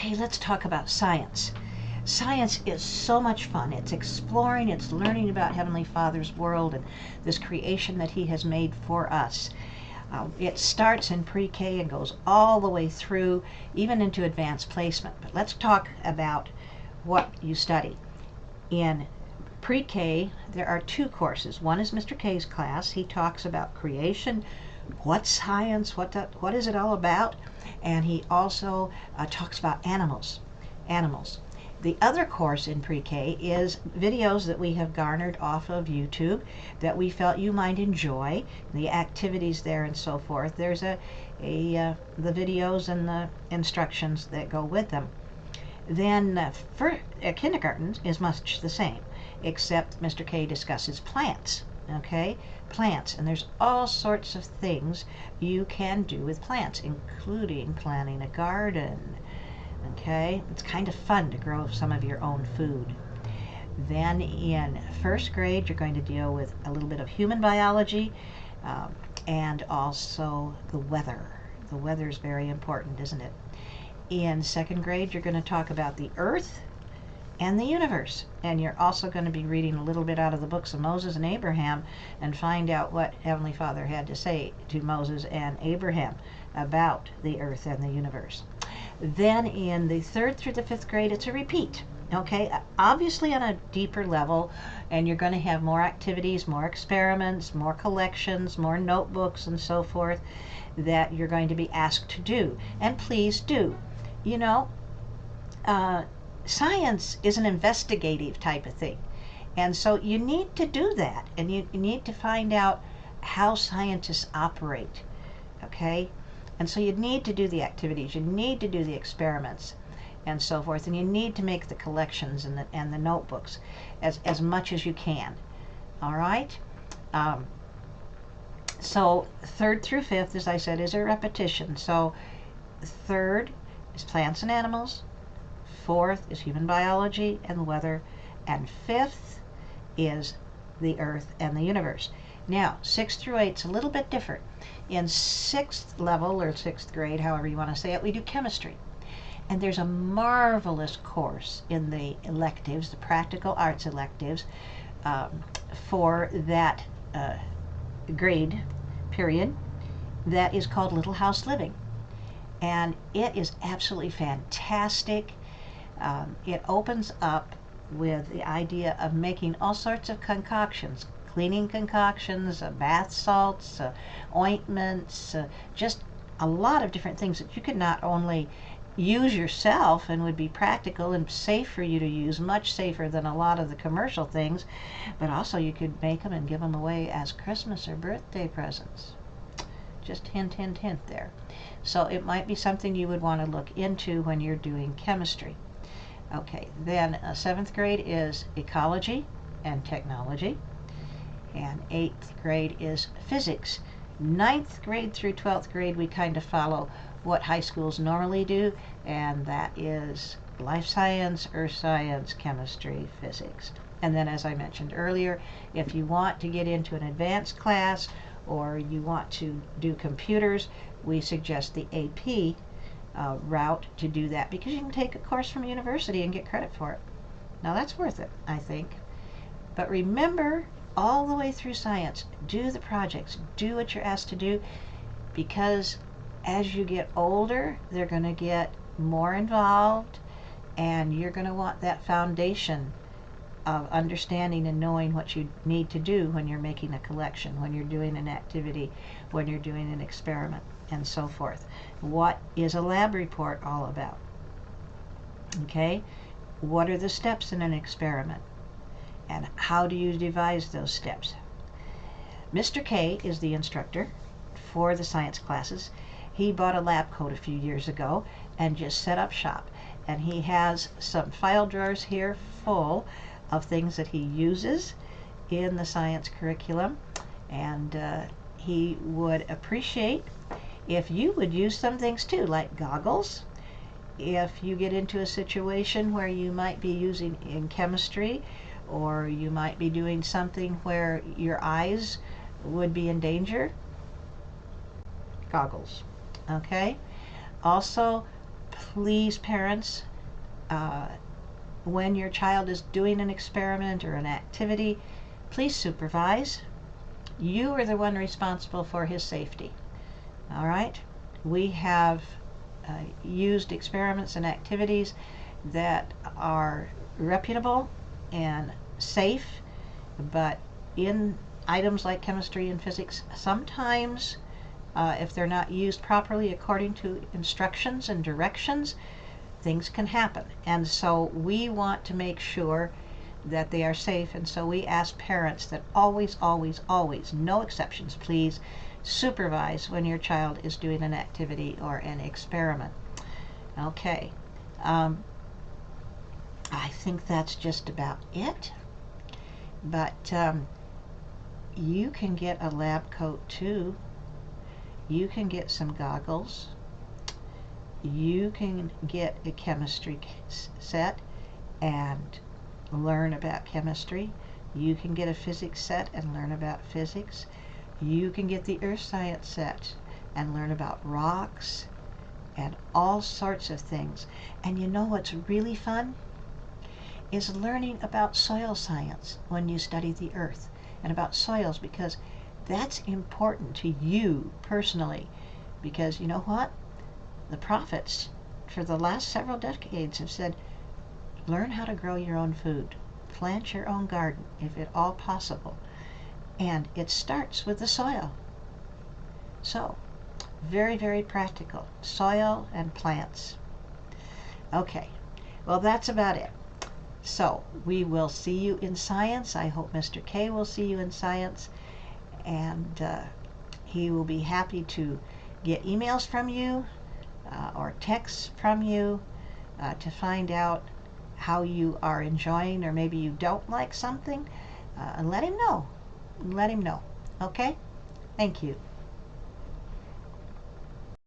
Okay, let's talk about science. Science is so much fun. It's exploring, it's learning about Heavenly Father's world and this creation that He has made for us. It starts in pre-K and goes all the way through, even into advanced placement. But let's talk about what you study. In pre-K, there are two courses. One is Mr. K's class. He talks about creation, what's science, what is it all about, and he also talks about animals. The other course in pre-K is videos that we have garnered off of YouTube that we felt you might enjoy, the activities there and so forth. There's the videos and the instructions that go with them. Then for kindergarten is much the same, except Mr. K discusses plants. Okay, plants, and there's all sorts of things you can do with plants, including planting a garden. Okay, it's kind of fun to grow some of your own food. Then in first grade, you're going to deal with a little bit of human biology and also the weather. The weather is very important, isn't it? In second grade, you're going to talk about the earth and the universe, and you're also going to be reading a little bit out of the books of Moses and Abraham and find out what Heavenly Father had to say to Moses and Abraham about the earth and the universe. Then in the third through the fifth grade, it's a repeat. Okay, obviously on a deeper level, and you're going to have more activities, more experiments, more collections, more notebooks and so forth that you're going to be asked to do. And please do. You know, science is an investigative type of thing, and so you need to do that, and you need to find out how scientists operate. Okay, and so you need to do the activities, you need to do the experiments and so forth, and you need to make the collections and the notebooks as much as you can. All right, so third through fifth, as I said, is a repetition. So third is plants and animals, fourth is human biology and weather, and fifth is the earth and the universe. Now, 6th through 8 is a little bit different. In 6th level, or 6th grade, however you want to say it, we do chemistry. And there's a marvelous course in the electives, the practical arts electives, for that grade period that is called Little House Living. And it is absolutely fantastic. It opens up with the idea of making all sorts of concoctions, cleaning concoctions, bath salts, ointments, just a lot of different things that you could not only use yourself and would be practical and safe for you to use, much safer than a lot of the commercial things, but also you could make them and give them away as Christmas or birthday presents. Just hint, hint, hint there. So it might be something you would want to look into when you're doing chemistry. Okay, then 7th grade is ecology and technology, and 8th grade is physics. 9th grade through 12th grade, we kind of follow what high schools normally do, and that is life science, earth science, chemistry, physics. And then, as I mentioned earlier, if you want to get into an advanced class or you want to do computers, we suggest the AP route to do that, because you can take a course from a university and get credit for it. Now that's worth it, I think. But remember, all the way through science, do the projects, do what you're asked to do, because as you get older, they're going to get more involved, and you're going to want that foundation of understanding and knowing what you need to do when you're making a collection, when you're doing an activity, when you're doing an experiment, and so forth. What is a lab report all about? Okay, what are the steps in an experiment, and how do you devise those steps? Mr. K is the instructor for the science classes. He bought a lab coat a few years ago and just set up shop, and he has some file drawers here full of things that he uses in the science curriculum, and he would appreciate if you would use some things too, like goggles. If you get into a situation where you might be using in chemistry, or you might be doing something where your eyes would be in danger, goggles. Okay, also please, parents, when your child is doing an experiment or an activity, please supervise. You are the one responsible for his safety. All right? We have used experiments and activities that are reputable and safe, but in items like chemistry and physics, sometimes if they're not used properly according to instructions and directions, things can happen. And so we want to make sure that they are safe, and so we ask parents that always, always, always, no exceptions, please supervise when your child is doing an activity or an experiment. Okay, I think that's just about it, but you can get a lab coat too. You can get some goggles. You can get a chemistry set and learn about chemistry. You can get a physics set and learn about physics. You can get the earth science set and learn about rocks and all sorts of things. And you know what's really fun? Is learning about soil science when you study the earth and about soils, because that's important to you personally. Because you know what? The prophets for the last several decades have said, learn how to grow your own food. Plant your own garden, if at all possible. And it starts with the soil. So, very, very practical. Soil and plants. Okay, well, that's about it. So, we will see you in science. I hope Mr. K will see you in science. And he will be happy to get emails from you or texts from you to find out how you are enjoying, or maybe you don't like something, and let him know. Let him know. Okay? Thank you.